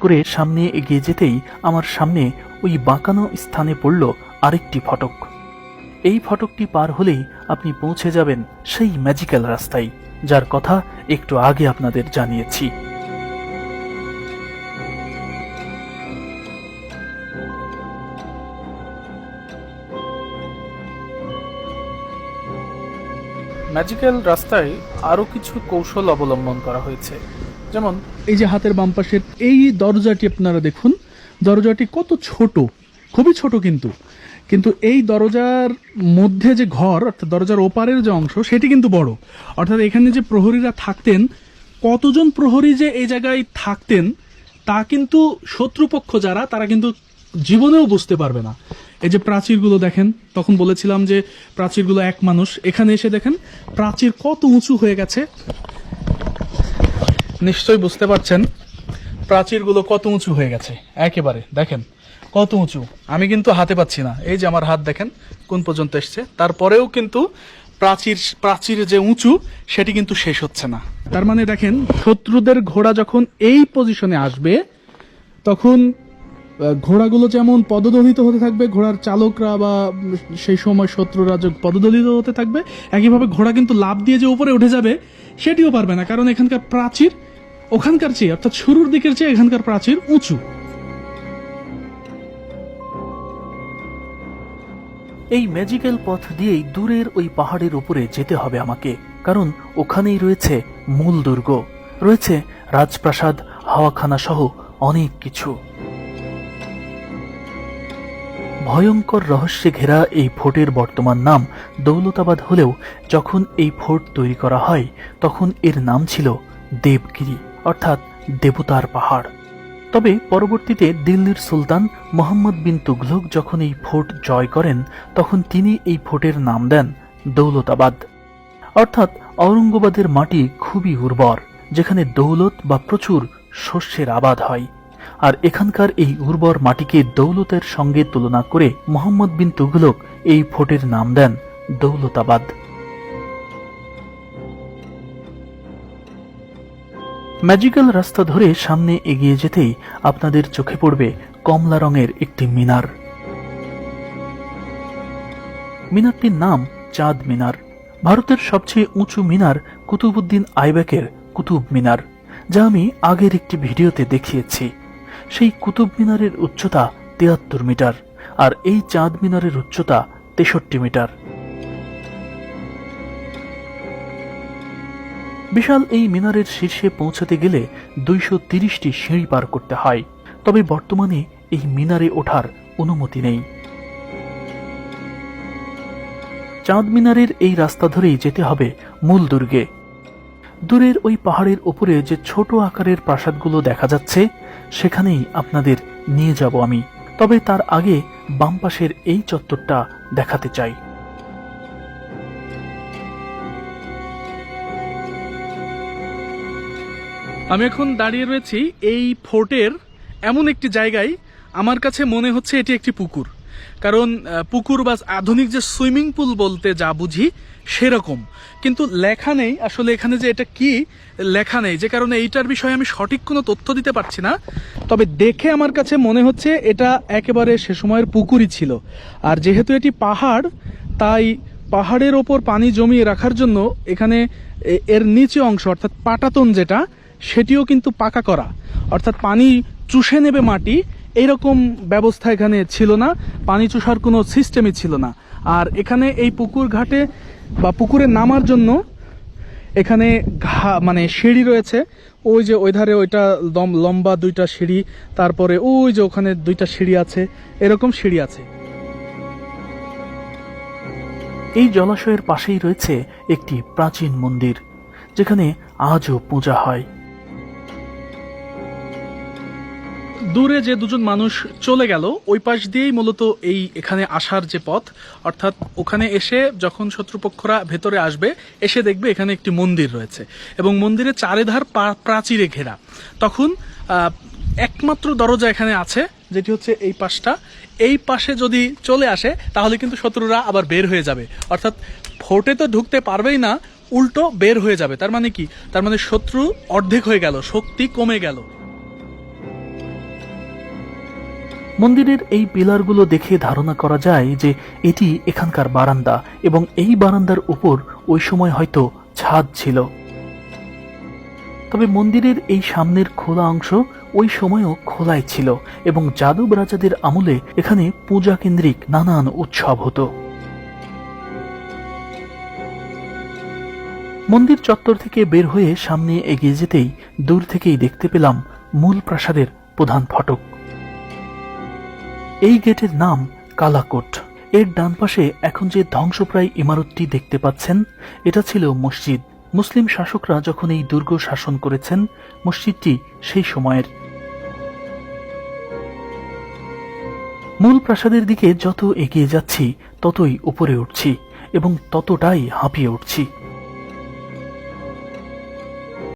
করে সামনে এগিয়ে যেতেই আমার সামনে ওই বাঁকানো স্থানে পড়ল আরেকটি ফটক। এই ফটকটি পার হলেই আপনি পৌঁছে যাবেন সেই ম্যাজিক্যাল রাস্তায়, যার কথা একটু আগে আপনাদের জানিয়েছি। ম্যাজিক্যাল রাস্তায় আরও কিছু কৌশল অবলম্বন করা হয়েছে, যেমন এই যে হাতের বাম পাশের এই দরজাটি আপনারা দেখুন, দরজাটি কত ছোট, খুবই ছোট, কিন্তু এই দরজার মধ্যে যে ঘর অর্থাৎ দরজার ওপারের যে অংশ সেটি কিন্তু বড়। অর্থাৎ এখানে যে প্রহরীরা থাকতেন, কতজন প্রহরী যে এই জায়গায় থাকতেন তা কিন্তু শত্রুপক্ষ যারা তারা কিন্তু জীবনেও বুঝতে পারবে না। এই যে প্রাচীরগুলো দেখেন, তখন বলেছিলাম যে প্রাচীরগুলো এক মানুষ, এখানে এসে দেখেন প্রাচীর কত উঁচু হয়ে গেছে, নিশ্চয়ই বুঝতে পারছেন প্রাচীরগুলো কত উঁচু হয়ে গেছে। একেবারে দেখেন কত উঁচু, আমি কিন্তু হাতে পাচ্ছি না, এই যে আমার হাত দেখেন কোন পর্যন্ত এসছে, তারপরেও কিন্তু প্রাচীর যে উঁচু সেটি কিন্তু শেষ হচ্ছে না। তার মানে দেখেন শত্রুদের ঘোড়া যখন এই পজিশনে আসবে তখন ঘোড়াগুলো যেমন পদদলিত হতে থাকবে, ঘোড়ার চালকরা বা সেই সময় শত্রুরা যে পদদলিত হতে থাকবে, একইভাবে ঘোড়া কিন্তু লাফ দিয়ে যে উপরে উঠে যাবে সেটিও পারবে না, কারণ এখানকার প্রাচীর ওখানকার চেয়ে অর্থাৎ শুরুর দিকের চেয়ে এখানকার প্রাচীর উঁচু। এই ম্যাজিক্যাল পথ দিয়েই দূরের ওই পাহাড়ের উপরে যেতে হবে আমাকে, কারণ ওখানেই রয়েছে মূল দুর্গ, রয়েছে রাজপ্রাসাদ, হাওয়াখানা সহ অনেক কিছু। ভয়ঙ্কর রহস্যে ঘেরা এই ফোর্টের বর্তমান নাম দৌলতাবাদ হলেও যখন এই ফোর্ট তৈরি করা হয় তখন এর নাম ছিল দেবগিরি, অর্থাৎ দেবতার পাহাড়। তবে পরবর্তীতে দিল্লির সুলতান মোহাম্মদ বিন তুঘলক যখন এই ফোর্ট জয় করেন তখন তিনি এই ফোর্টের নাম দেন দৌলতাবাদ। অর্থাৎ ঔরঙ্গাবাদের মাটি খুবই উর্বর, যেখানে দৌলত বা প্রচুর শস্যের আবাদ হয়। আর এখানকার এই উর্বর মাটিকে দৌলতের সঙ্গে তুলনা করে মোহাম্মদ বিন তুঘলক এই ফোর্টের নাম দেন দৌলতাবাদ। ম্যাজিক্যাল রাস্তা ধরে সামনে এগিয়ে যেতেই আপনাদের চোখে পড়বে কমলা রঙের একটি মিনার। মিনারটির নাম চাঁদ মিনার। ভারতের সবচেয়ে উঁচু মিনার কুতুবউদ্দিন আইবেকের কুতুব মিনার, যা আমি আগের একটি ভিডিওতে দেখিয়েছি। সেই কুতুব মিনারের উচ্চতা ৭৩ মিটার, আর এই চাঁদ মিনারের উচ্চতা ৬৩ মিটার। বিশাল এই মিনারের শীর্ষে পৌঁছাতে গেলে ২৩০টি সিঁড়ি পার করতে হয়, তবে বর্তমানে এই মিনারে ওঠার অনুমতি নেই। চাঁদ মিনারের এই রাস্তা ধরেই যেতে হবে মূল দুর্গে। দূরের ওই পাহাড়ের উপরে যে ছোট আকারের প্রাসাদগুলো দেখা যাচ্ছে সেখানেই আপনাদের নিয়ে যাব আমি, তবে তার আগে বাম পাশের এই চত্বরটা দেখাতে চাই। আমি এখন দাঁড়িয়ে রয়েছি এই ফোর্টের এমন একটি জায়গায়, আমার কাছে মনে হচ্ছে এটি একটি পুকুর, কারণ পুকুর বা আধুনিক যে সুইমিং পুল বলতে যা বুঝি সেরকম, কিন্তু লেখা নেই আসলে এখানে যে এটা কি লেখা নেই, যে কারণে এইটার বিষয়ে আমি সঠিক কোনো তথ্য দিতে পারছি না। তবে দেখে আমার কাছে মনে হচ্ছে এটা একেবারে সে সময়ের পুকুরই ছিল। আর যেহেতু এটি পাহাড়, তাই পাহাড়ের ওপর পানি জমিয়ে রাখার জন্য এখানে এর নিচে অংশ অর্থাৎ পাটাতন যেটা, সেটিও কিন্তু পাকা করা, অর্থাৎ পানি চুষে নেবে মাটি, এইরকম ব্যবস্থা এখানে ছিল না, পানি চুষার কোনো সিস্টেমই ছিল না। আর এখানে এই পুকুর ঘাটে বা পুকুরে নামার জন্য এখানে মানে সিঁড়ি রয়েছে, ওই যে ওই ধারে ওইটা লম্বা দুইটা সিঁড়ি, তারপরে ওই যে ওখানে দুইটা সিঁড়ি আছে, এরকম সিঁড়ি আছে। এই জলাশয়ের পাশেই রয়েছে একটি প্রাচীন মন্দির, যেখানে আজও পূজা হয়। দূরে যে দুজন মানুষ চলে গেল ওই পাশ দিয়েই মূলত এই এখানে আসার যে পথ, অর্থাৎ ওখানে এসে যখন শত্রুপক্ষরা ভেতরে আসবে এসে দেখবে এখানে একটি মন্দির রয়েছে এবং মন্দিরের চারিধার প্রাচীরে ঘেরা। তখন একমাত্র দরজা এখানে আছে যেটি হচ্ছে এই পাশটা, এই পাশে যদি চলে আসে তাহলে কিন্তু শত্রুরা আবার বের হয়ে যাবে, অর্থাৎ ফোর্টে তো ঢুকতে পারবেই না, উল্টো বের হয়ে যাবে। তার মানে কি? তার মানে শত্রু অর্ধেক হয়ে গেল, শক্তি কমে গেল। মন্দিরের এই পিলারগুলো দেখে ধারণা করা যায় যে এটি এখানকার বারান্দা, এবং এই বারান্দার উপর ওই সময় হয়তো ছাদ ছিল। তবে মন্দিরের এই সামনের খোলা অংশ ওই সময়ও খোলাই ছিল, এবং যাদব রাজাদের আমলে এখানে পূজা কেন্দ্রিক নানান উৎসব হতো। মন্দির চত্বর থেকে বের হয়ে সামনে এগিয়ে যেতেই দূর থেকেই দেখতে পেলাম মূল প্রাসাদের প্রধান ফটক। এই গেটের নাম কালাকোট। এর ডান পাশে এখন যে ধ্বংসপ্রায় ইমারতটি দেখতে পাচ্ছেন, এটা ছিল মসজিদ। মুসলিম শাসকরা যখন এই দুর্গ শাসন করেছেন, মসজিদটি সেই সময়ের। মূল প্রাসাদের দিকে যত এগিয়ে যাচ্ছি ততই উপরে উঠছি এবং ততটাই হাঁপিয়ে উঠছি।